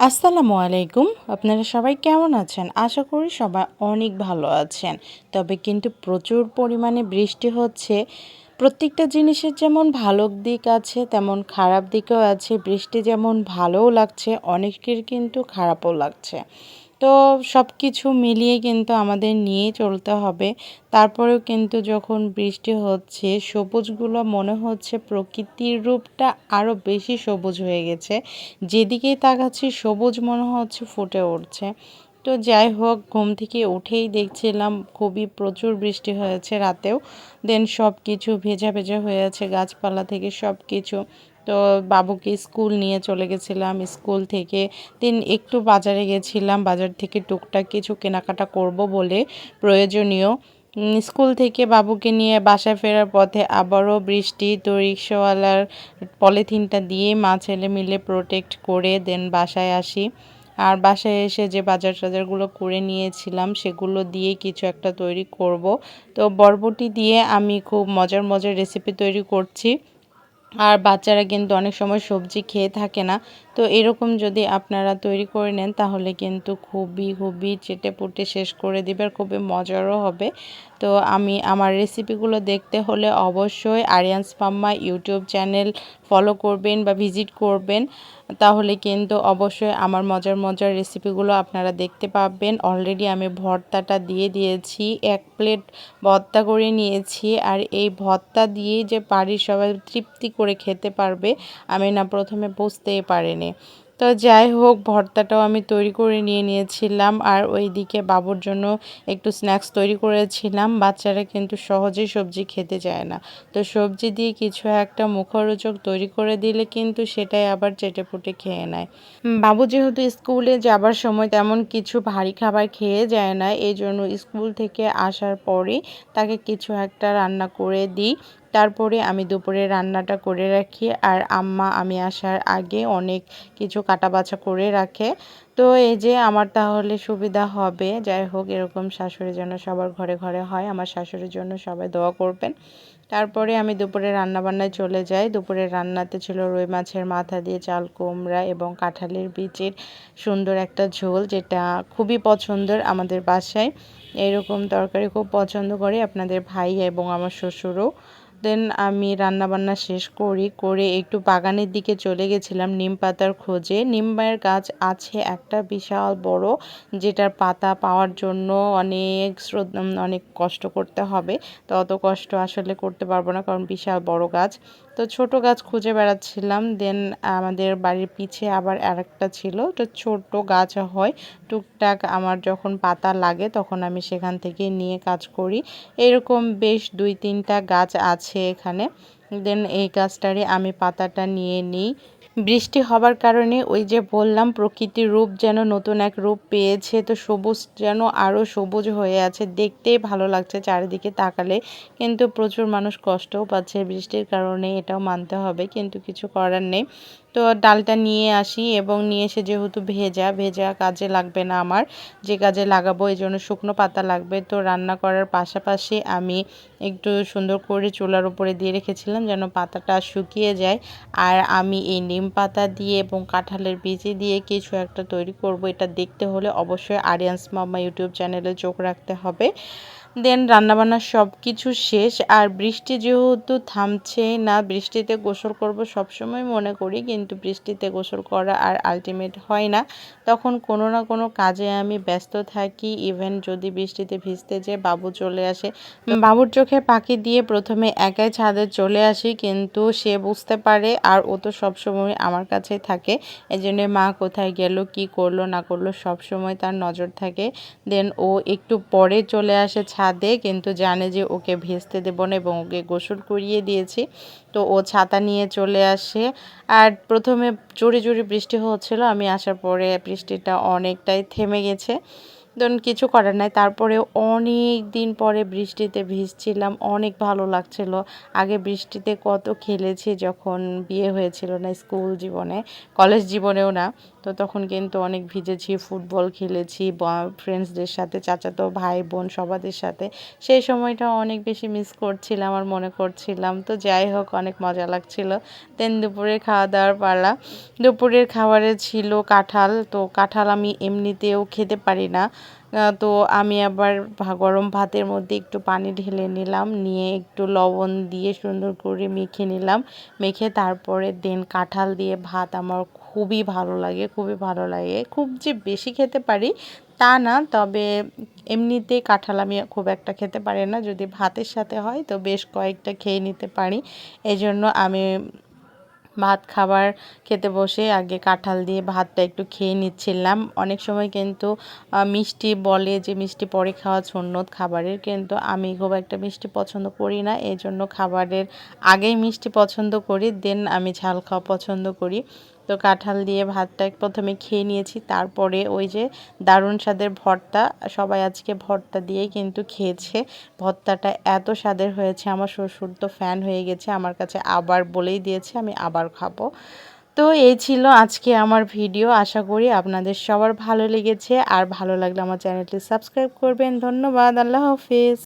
আসসালামু আলাইকুম। আপনারা সবাই কেমন আছেন? আশা করি সবাই অনেক ভালো আছেন। তবে কিন্তু প্রচুর পরিমাণে বৃষ্টি হচ্ছে। প্রত্যেকটা জিনিসের যেমন ভালো দিক আছে তেমন খারাপ দিকও আছে। বৃষ্টি যেমন ভালোও লাগছে, অনেকের কিন্তু খারাপও লাগছে। তো সবকিছু মিলিয়ে কিন্তু আমাদের নিয়েই চলতে হবে। তারপরেও কিন্তু যখন বৃষ্টি হচ্ছে, সবুজগুলো মনে হচ্ছে প্রকৃতির রূপটা আরও বেশি সবুজ হয়ে গেছে। যেদিকেই তাকাচ্ছি সবুজ মনে হচ্ছে ফুটে উঠছে। তো যাই হোক, ঘুম থেকে উঠেই দেখছিলাম খুবই প্রচুর বৃষ্টি হয়েছে রাতেও। দেন সব কিছু ভেজা ভেজা হয়ে আছে, গাছপালা থেকে সব কিছু। তো বাবুকে স্কুল নিয়ে চলে গেছিলাম। স্কুল থেকে একটু বাজারে গেছিলাম, বাজার থেকে টুকটাক কিছু কেনাকাটা করব বলে প্রয়োজনীয়। স্কুল থেকে বাবুকে নিয়ে বাসায় ফেরার পথে আবারও বৃষ্টি। তো রিক্সাওয়ালার পলিথিনটা দিয়ে মা ছেলে মিলে প্রোটেক্ট করে দেন বাসায় আসি। আর বাসায় এসে যে বাজার টাজারগুলো করে নিয়েছিলাম সেগুলো দিয়ে কিছু একটা তৈরি করব। তো বরবটি দিয়ে আমি খুব মজার মজার রেসিপি তৈরি করছি। আর বাচ্চারা কিন্তু অনেক সময় সবজি খেয়ে থাকে না। তো এরকম যদি আপনারা তৈরি করে নেন তাহলে কিন্তু খুবই চেটেপুটে শেষ করে দিবে, আর খুবই মজারও হবে। তো আমি আমার রেসিপিগুলো দেখতে হলে অবশ্যই আরিয়ান্স মাম্মা ইউটিউব চ্যানেল ফলো করবেন বা ভিজিট করবেন। তাহলে কিন্তু অবশ্যই আমার মজার মজার রেসিপিগুলো আপনারা দেখতে পাবেন। অলরেডি আমি ভর্তাটা দিয়ে দিয়েছি, 1 প্লেট ভর্তা করে নিয়েছি। আর এই ভর্তা দিয়ে যে বাড়ির সবাই তৃপ্তি করে খেতে পারবে আমি না প্রথমে বুঝতেই পারিনি। তো যাই হোক, ভর্তাটাও আমি তৈরি করে নিয়েছিলাম। আর ওইদিকে বাবুর জন্য একটু স্ন্যাক্স তৈরি করেছিলাম। বাচ্চারা কিন্তু সহজেই সবজি খেতে চায় না। তো সবজি দিয়ে কিছু একটা মুখরোচক তৈরি করে দিলে কিন্তু সেটাই আবার চেটেপুটে খেয়ে নেয়। বাবু যেহেতু স্কুলে যাবার সময় তেমন কিছু ভারী খাবার খেয়ে যায় না, এই জন্য স্কুল থেকে আসার পরেই তাকে কিছু একটা রান্না করে দিই। তারপরে আমি দুপুরে রান্নাটা করে রাখি। আর আম্মা আমি আসার আগে অনেক কিছু কাটাবাছা করে রাখে। তো এই যে আমার তাহলে সুবিধা হবে। যাই হোক, এরকম শাশুড়ি যেন সবার ঘরে ঘরে হয়। আমার শাশুড়ির জন্য সবাই দোয়া করবেন। তারপরে আমি দুপুরে রান্নাবান্নায় চলে যাই। দুপুরের রান্নাতে ছিল রুই মাছের মাথা দিয়ে চাল কুমড়া এবং কাঁঠালের বীজের সুন্দর একটা ঝোল, যেটা খুবই পছন্দের আমাদের বাসায়। এরকম তরকারি খুব পছন্দ করে আপনাদের ভাই এবং আমার শ্বশুরও। দেন আমি রান্নাবান্না শেষ করে একটু বাগানের দিকে চলে গেছিলাম নিম পাতার খোঁজে। নিমের গাছ আছে একটা বিশাল বড়, যেটার পাতা পাওয়ার জন্য অনেক কষ্ট করতে হবে। তো অত কষ্ট আসলে করতে পারবো না, কারণ বিশাল বড় গাছ। তো ছোট গাছ খুঁজে বেড়াচ্ছিলাম। দেন আমাদের বাড়ির পিছে আবার আরেকটা ছিল, তো ছোট গাছ হয় টুকটাক। আমার যখন পাতা লাগে তখন আমি সেখান থেকে নিয়ে কাজ করি। এরকম বেশ 2-3টা গাছ আছে এখানে। দেন এই গাছটারে আমি পাতাটা নিয়ে নিই। বৃষ্টি হবার কারণে ওই যে বললাম প্রকৃতির রূপ যেন নতুন এক রূপ পেয়েছে। তো সবুজ যেন আরও সবুজ হয়ে আছে, দেখতেই ভালো লাগছে চারিদিকে তাকালে। কিন্তু প্রচুর মানুষ কষ্টও পাচ্ছে বৃষ্টির কারণে, এটাও মানতে হবে, কিন্তু কিছু করার নেই। তো ডালটা নিয়ে আসি এবং নিয়ে এসে যেহেতু ভেজা ভেজা কাজে লাগবে না আমার, যে কাজে লাগাবো এই জন্য শুকনো পাতা লাগবে। তো রান্না করার পাশাপাশি আমি একটু সুন্দর করে চুলার উপরে দিয়ে রেখেছিলাম যেন পাতাটা শুকিয়ে যায়। আর আমি এই নিম পাতা দিয়ে এবং কাঁঠালের বীজি দিয়ে কিছু একটা তৈরি করব। এটা দেখতে হলে অবশ্যই আরিয়ান্স মাম্মা ইউটিউব চ্যানেলে চোখ রাখতে হবে। দেন রান্নাবান্না সব কিছু শেষ। আর বৃষ্টি যেহেতু থামছেই না, বৃষ্টিতে গোসল করব সবসময় মনে করি, কিন্তু বৃষ্টিতে গোসল করা আর আলটিমেট হয় না। তখন কোনো না কোনো কাজে আমি ব্যস্ত থাকি। ইভেন যদি বৃষ্টিতে ভিজতে যেয়ে বাবু চলে আসে, তো বাবুর চোখে পাখি দিয়ে প্রথমে একাই ছাদে চলে আসি, কিন্তু সে বুঝতে পারে আর ও তো সবসময় আমার কাছেই থাকে। এজন্য মা কোথায় গেল, কি করলো না করলো সবসময় তার নজর থাকে। দেন ও একটু পরে চলে আসে ছাদে, কিন্তু জানে যে ওকে ভেজতে দেবো না এবং ওকে গোসল করিয়ে দিয়েছি। তো ও ছাতা নিয়ে চলে আসে। আর প্রথমে জোরে জোরে বৃষ্টি হচ্ছিল, আমি আসার পরে বৃষ্টিটা অনেকটাই থেমে গেছে। ধরুন কিছু করার নাই। তারপরে অনেক দিন পরে বৃষ্টিতে ভিজছিলাম, অনেক ভালো লাগছিল। আগে বৃষ্টিতে কত খেলেছি যখন বিয়ে হয়েছিল না, স্কুল জীবনে, কলেজ জীবনেও না। তো তখন কিন্তু অনেক ভিজেছি, ফুটবল খেলেছি ফ্রেন্ডসদের সাথে, চাচাতো ভাই বোন সবাদের সাথে। সেই সময়টা অনেক বেশি মিস করছিলাম আর মনে করছিলাম। তো যাই হোক, অনেক মজা লাগছিল। দেন দুপুরের খাওয়া দাওয়ার পালা। দুপুরের খাবারে ছিল কাঁঠাল। তো কাঁঠাল আমি এমনিতেও খেতে পারি না। তো আমি আবার গরম ভাতের মধ্যে একটু পানি ঢেলে নিলাম, নিয়ে একটু লবণ দিয়ে সুন্দর করে মেখে নিলাম। মেখে তারপরে দেন কাঁঠাল দিয়ে ভাত আমার খুবই ভালো লাগে, খুবই ভালো লাগে। খুব যে বেশি খেতে পারি তা না, তবে এমনিতেই কাঁঠাল আমি খুব একটা খেতে পারি না। যদি ভাতের সাথে হয় তো বেশ কয়েকটা খেয়ে নিতে পারি। এজন্য আমি ভাত খাবার খেতে বসে আগে কাঁঠাল দিয়ে ভাতটা একটু খেয়ে নিচ্ছিলাম। অনেক সময় কিন্তু মিষ্টি বলে যে মিষ্টি পরে খাওয়া সুন্নত খাবারের, কিন্তু আমি খুব একটা মিষ্টি পছন্দ করি না। এই জন্য খাবারের আগেই মিষ্টি পছন্দ করি, দেন আমি ঝাল খাওয়া পছন্দ করি। তো কাঁঠাল দিয়ে ভাতটা প্রথমে খেয়ে নিয়েছি, তারপরে ওই যে দারুণ স্বাদের ভর্তা, সবাই আজকে ভর্তা দিয়েই কিন্তু খেয়েছে। ভর্তাটা এত স্বাদের হয়েছে, আমার শ্বশুর তো ফ্যান হয়ে গেছে, আমার কাছে আবার বলেই দিয়েছে আমি আবার খাবো। তো এই ছিল আজকে আমার ভিডিও। আশা করি আপনাদের সবার ভালো লেগেছে, আর ভালো লাগলে আমার চ্যানেলটি সাবস্ক্রাইব করবেন। ধন্যবাদ। আল্লাহ হাফিজ।